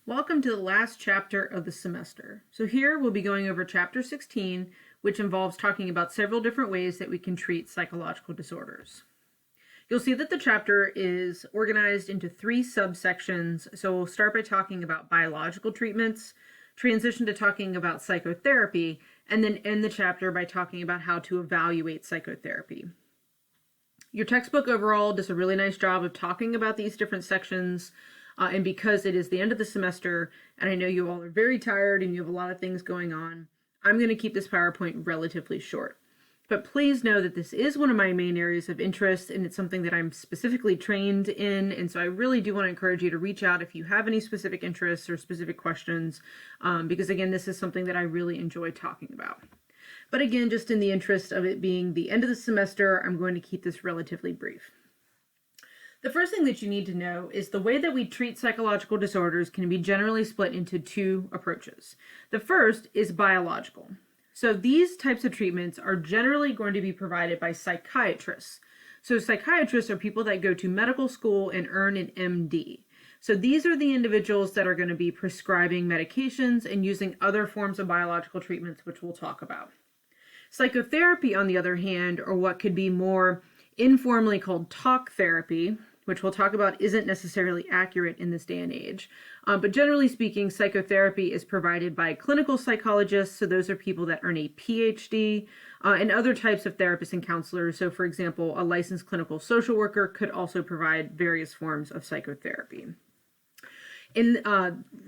Welcome to the last chapter of the semester. So here we'll be going over chapter 16, which involves talking about several different ways that we can treat psychological disorders. You'll see that the chapter is organized into three subsections. So we'll start by talking about biological treatments, transition to talking about psychotherapy, and then end the chapter by talking about how to evaluate psychotherapy. Your textbook overall does a really nice job of talking about these different sections. And because it is the end of the semester, and I know you all are very tired and you have a lot of things going on, I'm going to keep this PowerPoint relatively short. But please know that this is one of my main areas of interest, and it's something that I'm specifically trained in. And so I really do want to encourage you to reach out if you have any specific interests or specific questions, because again, this is something that I really enjoy talking about. But again, just in the interest of it being the end of the semester, I'm going to keep this relatively brief. The first thing that you need to know is the way that we treat psychological disorders can be generally split into two approaches. The first is biological. So these types of treatments are generally going to be provided by psychiatrists. So psychiatrists are people that go to medical school and earn an MD. So these are the individuals that are going to be prescribing medications and using other forms of biological treatments, which we'll talk about. Psychotherapy, on the other hand, or what could be more informally called talk therapy, which we'll talk about isn't necessarily accurate in this day and age. But generally speaking, psychotherapy is provided by clinical psychologists. So those are people that earn a PhD, and other types of therapists and counselors. So for example, a licensed clinical social worker could also provide various forms of psychotherapy.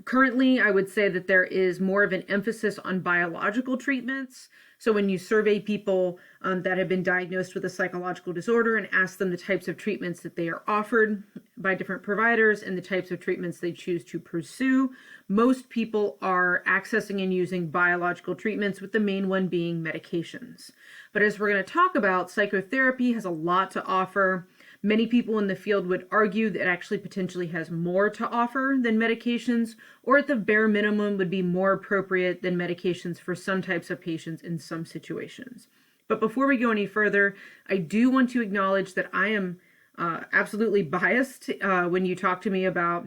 Currently, I would say that there is more of an emphasis on biological treatments. So when you survey people that have been diagnosed with a psychological disorder and ask them the types of treatments that they are offered by different providers and the types of treatments they choose to pursue, most people are accessing and using biological treatments, with the main one being medications. But as we're going to talk about, psychotherapy has a lot to offer. Many people in the field would argue that it actually potentially has more to offer than medications, or at the bare minimum would be more appropriate than medications for some types of patients in some situations. But before we go any further, I do want to acknowledge that I am absolutely biased when you talk to me about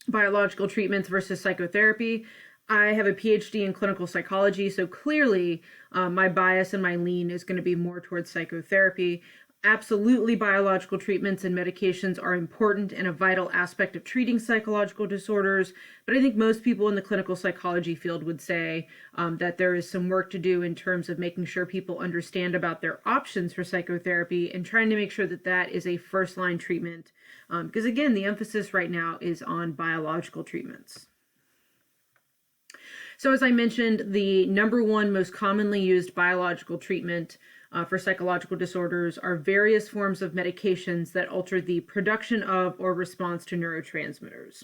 biological treatments versus psychotherapy. I have a PhD in clinical psychology, so clearly my bias and my lean is going to be more towards psychotherapy. Absolutely, biological treatments and medications are important and a vital aspect of treating psychological disorders, but I think most people in the clinical psychology field would say that there is some work to do in terms of making sure people understand about their options for psychotherapy and trying to make sure that that is a first-line treatment, because again, the emphasis right now is on biological treatments. So as I mentioned, the number one most commonly used biological treatment for psychological disorders are various forms of medications that alter the production of or response to neurotransmitters.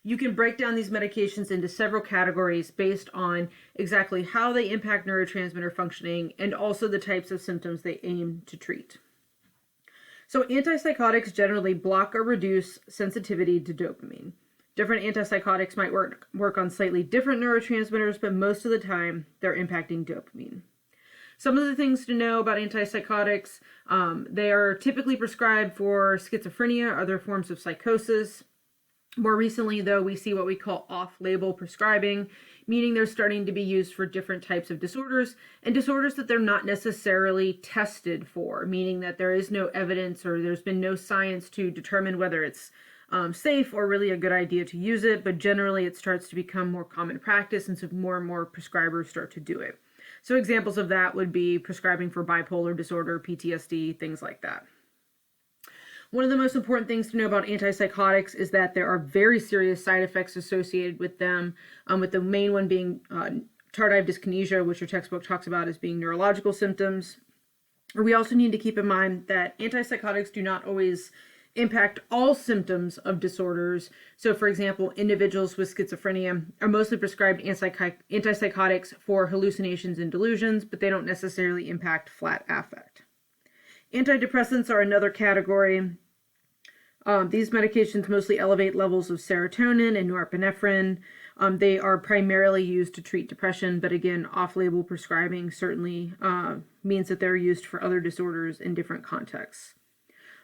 You can break down these medications into several categories based on exactly how they impact neurotransmitter functioning and also the types of symptoms they aim to treat. So antipsychotics generally block or reduce sensitivity to dopamine. Different antipsychotics might work on slightly different neurotransmitters, but most of the time they're impacting dopamine. Some of the things to know about antipsychotics, they are typically prescribed for schizophrenia, other forms of psychosis. More recently, though, we see what we call off-label prescribing, meaning they're starting to be used for different types of disorders and disorders that they're not necessarily tested for, meaning that there is no evidence or there's been no science to determine whether it's safe or really a good idea to use it, but generally it starts to become more common practice, and so more and more prescribers start to do it. So examples of that would be prescribing for bipolar disorder, PTSD, things like that. One of the most important things to know about antipsychotics is that there are very serious side effects associated with them, with the main one being tardive dyskinesia, which your textbook talks about as being neurological symptoms. We also need to keep in mind that antipsychotics do not always impact all symptoms of disorders. So for example, individuals with schizophrenia are mostly prescribed antipsychotics for hallucinations and delusions, but they don't necessarily impact flat affect. Antidepressants are another category. These medications mostly elevate levels of serotonin and norepinephrine. They are primarily used to treat depression, but again, off-label prescribing certainly means that they're used for other disorders in different contexts.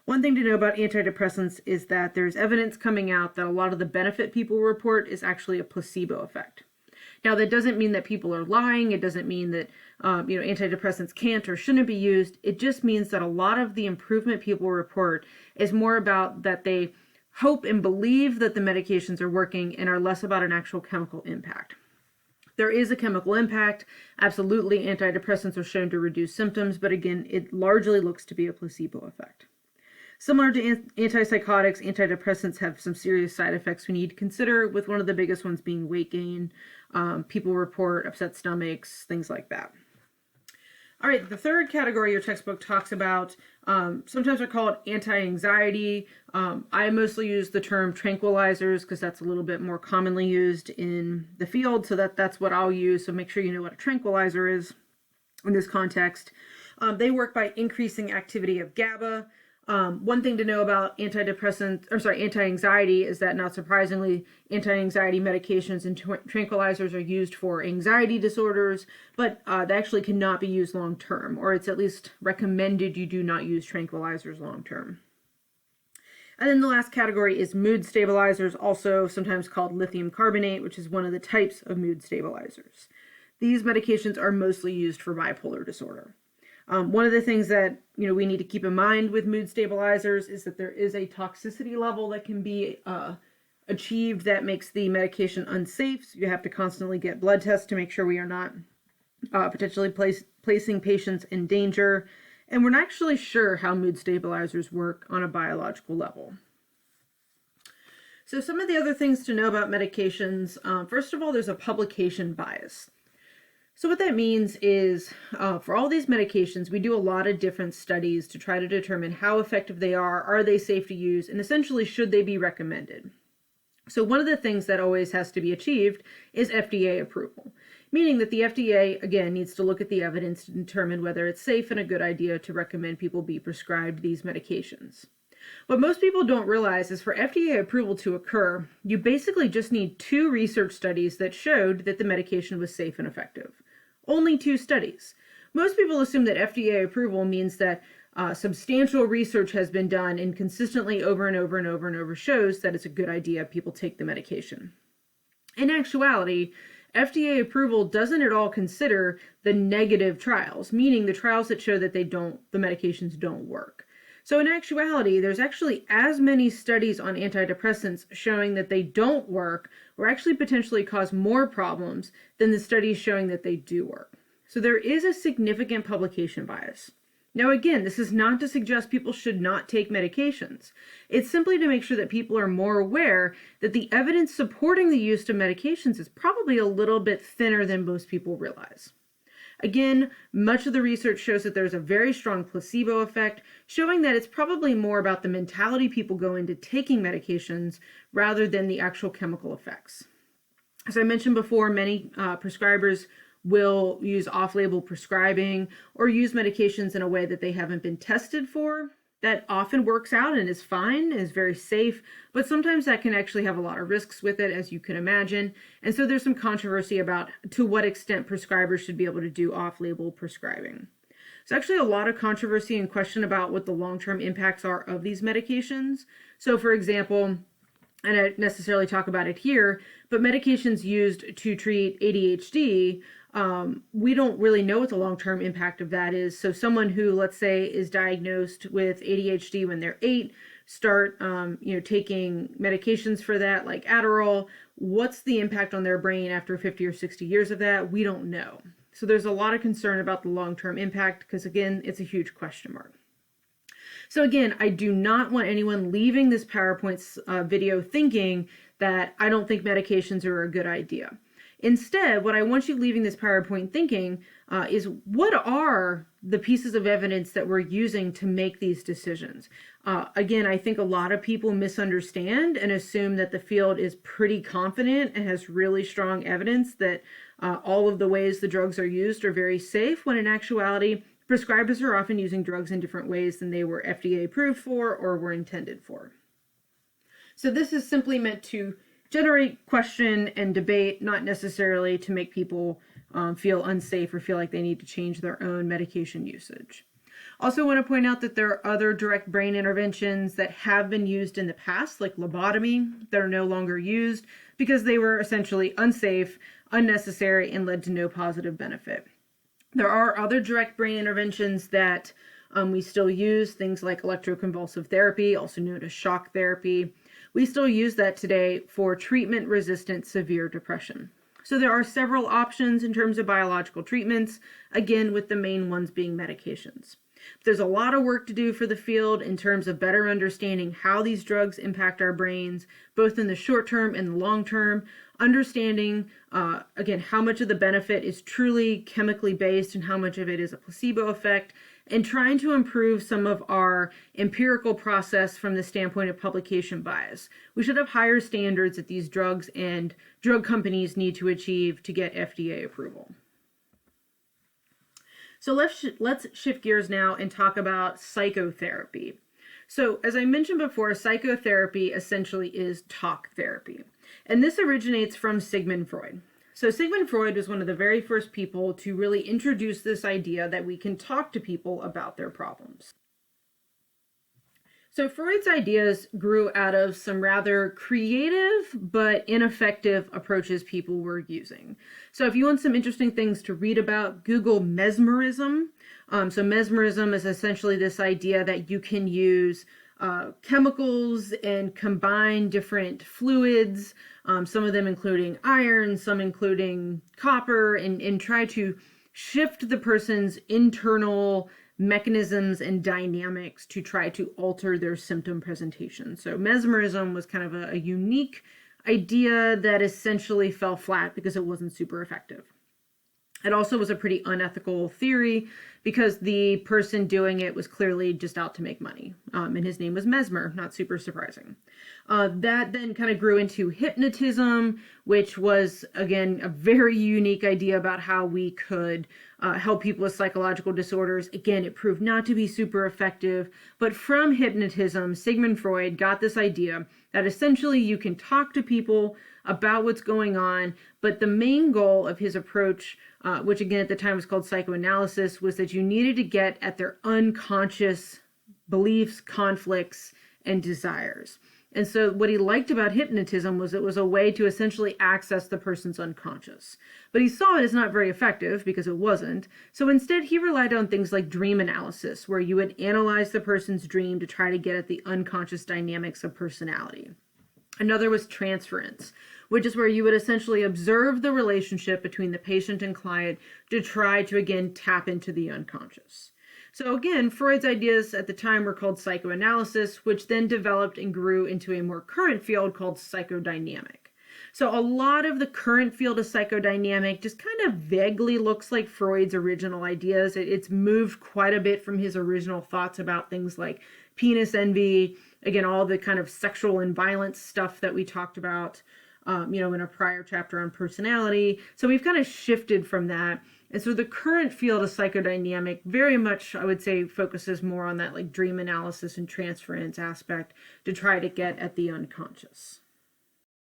One thing to know about antidepressants is that there's evidence coming out that a lot of the benefit people report is actually a placebo effect. Now, that doesn't mean that people are lying. It doesn't mean that antidepressants can't or shouldn't be used. It just means that a lot of the improvement people report is more about that they hope and believe that the medications are working and are less about an actual chemical impact. There is a chemical impact. Absolutely, antidepressants are shown to reduce symptoms, but again, it largely looks to be a placebo effect. Similar to antipsychotics, antidepressants have some serious side effects we need to consider, with one of the biggest ones being weight gain. People report upset stomachs, things like that. All right, the third category your textbook talks about, sometimes are called anti-anxiety. I mostly use the term tranquilizers because that's a little bit more commonly used in the field, so that's what I'll use. So make sure you know what a tranquilizer is in this context. They work by increasing activity of GABA. One thing to know about anti-anxiety is that, not surprisingly, anti-anxiety medications and tranquilizers are used for anxiety disorders, but they actually cannot be used long term, or it's at least recommended you do not use tranquilizers long term. And then the last category is mood stabilizers, also sometimes called lithium carbonate, which is one of the types of mood stabilizers. These medications are mostly used for bipolar disorder. One of the things that we need to keep in mind with mood stabilizers is that there is a toxicity level that can be achieved that makes the medication unsafe. So you have to constantly get blood tests to make sure we are not potentially placing patients in danger. And we're not actually sure how mood stabilizers work on a biological level. So some of the other things to know about medications, first of all, there's a publication bias. So what that means is for all these medications, we do a lot of different studies to try to determine how effective they are they safe to use, and essentially should they be recommended. So one of the things that always has to be achieved is FDA approval, meaning that the FDA, again, needs to look at the evidence to determine whether it's safe and a good idea to recommend people be prescribed these medications. What most people don't realize is for FDA approval to occur, you basically just need 2 research studies that showed that the medication was safe and effective. Only 2 studies. Most people assume that FDA approval means that substantial research has been done and consistently over and over and over and over shows that it's a good idea people take the medication. In actuality, FDA approval doesn't at all consider the negative trials, meaning the trials that show that the medications don't work. So in actuality, there's actually as many studies on antidepressants showing that they don't work or actually potentially cause more problems than the studies showing that they do work. So there is a significant publication bias. Now again, this is not to suggest people should not take medications. It's simply to make sure that people are more aware that the evidence supporting the use of medications is probably a little bit thinner than most people realize. Again, much of the research shows that there's a very strong placebo effect, showing that it's probably more about the mentality people go into taking medications rather than the actual chemical effects. As I mentioned before, many prescribers will use off-label prescribing or use medications in a way that they haven't been tested for. That often works out and is fine, is very safe, but sometimes that can actually have a lot of risks with it, as you can imagine. And so there's some controversy about to what extent prescribers should be able to do off-label prescribing. There's actually a lot of controversy and question about what the long-term impacts are of these medications. So for example, and I don't necessarily talk about it here, but medications used to treat ADHD, we don't really know what the long-term impact of that is. So someone who, let's say, is diagnosed with ADHD when they're 8, start, taking medications for that, like Adderall. What's the impact on their brain after 50 or 60 years of that? We don't know. So there's a lot of concern about the long-term impact because, again, it's a huge question mark. So again, I do not want anyone leaving this PowerPoint video thinking that I don't think medications are a good idea. Instead, what I want you leaving this PowerPoint thinking is what are the pieces of evidence that we're using to make these decisions? Again, I think a lot of people misunderstand and assume that the field is pretty confident and has really strong evidence that all of the ways the drugs are used are very safe, when in actuality, prescribers are often using drugs in different ways than they were FDA approved for or were intended for. So this is simply meant to generate question and debate, not necessarily to make people feel unsafe or feel like they need to change their own medication usage. Also want to point out that there are other direct brain interventions that have been used in the past, like lobotomy, that are no longer used because they were essentially unsafe, unnecessary, and led to no positive benefit. There are other direct brain interventions that we still use, things like electroconvulsive therapy, also known as shock therapy. We still use that today for treatment-resistant severe depression. So there are several options in terms of biological treatments, again, with the main ones being medications. There's a lot of work to do for the field in terms of better understanding how these drugs impact our brains, both in the short term and the long term, understanding, again, how much of the benefit is truly chemically based and how much of it is a placebo effect, and trying to improve some of our empirical process from the standpoint of publication bias. We should have higher standards that these drugs and drug companies need to achieve to get FDA approval. So let's shift gears now and talk about psychotherapy. So as I mentioned before, psychotherapy essentially is talk therapy. And this originates from Sigmund Freud. So Sigmund Freud was one of the very first people to really introduce this idea that we can talk to people about their problems. So Freud's ideas grew out of some rather creative but ineffective approaches people were using. So if you want some interesting things to read about, Google mesmerism. So mesmerism is essentially this idea that you can use chemicals and combine different fluids, some of them including iron, some including copper, and try to shift the person's internal mechanisms and dynamics to try to alter their symptom presentation. So mesmerism was kind of a unique idea that essentially fell flat because it wasn't super effective. It also was a pretty unethical theory because the person doing it was clearly just out to make money. And his name was Mesmer, not super surprising. That then kind of grew into hypnotism, which was, again, a very unique idea about how we could help people with psychological disorders. Again, it proved not to be super effective. But from hypnotism, Sigmund Freud got this idea that essentially you can talk to people about what's going on, but the main goal of his approach, which again at the time was called psychoanalysis, was that you needed to get at their unconscious beliefs, conflicts, and desires. And so what he liked about hypnotism was it was a way to essentially access the person's unconscious. But he saw it as not very effective because it wasn't. So instead he relied on things like dream analysis, where you would analyze the person's dream to try to get at the unconscious dynamics of personality. Another was transference, which is where you would essentially observe the relationship between the patient and client to try to, again, tap into the unconscious. So again, Freud's ideas at the time were called psychoanalysis, which then developed and grew into a more current field called psychodynamic. So a lot of the current field of psychodynamic just kind of vaguely looks like Freud's original ideas. It's moved quite a bit from his original thoughts about things like penis envy, again, all the kind of sexual and violence stuff that we talked about, in a prior chapter on personality. So we've kind of shifted from that. And so the current field of psychodynamic very much, I would say, focuses more on that like dream analysis and transference aspect to try to get at the unconscious.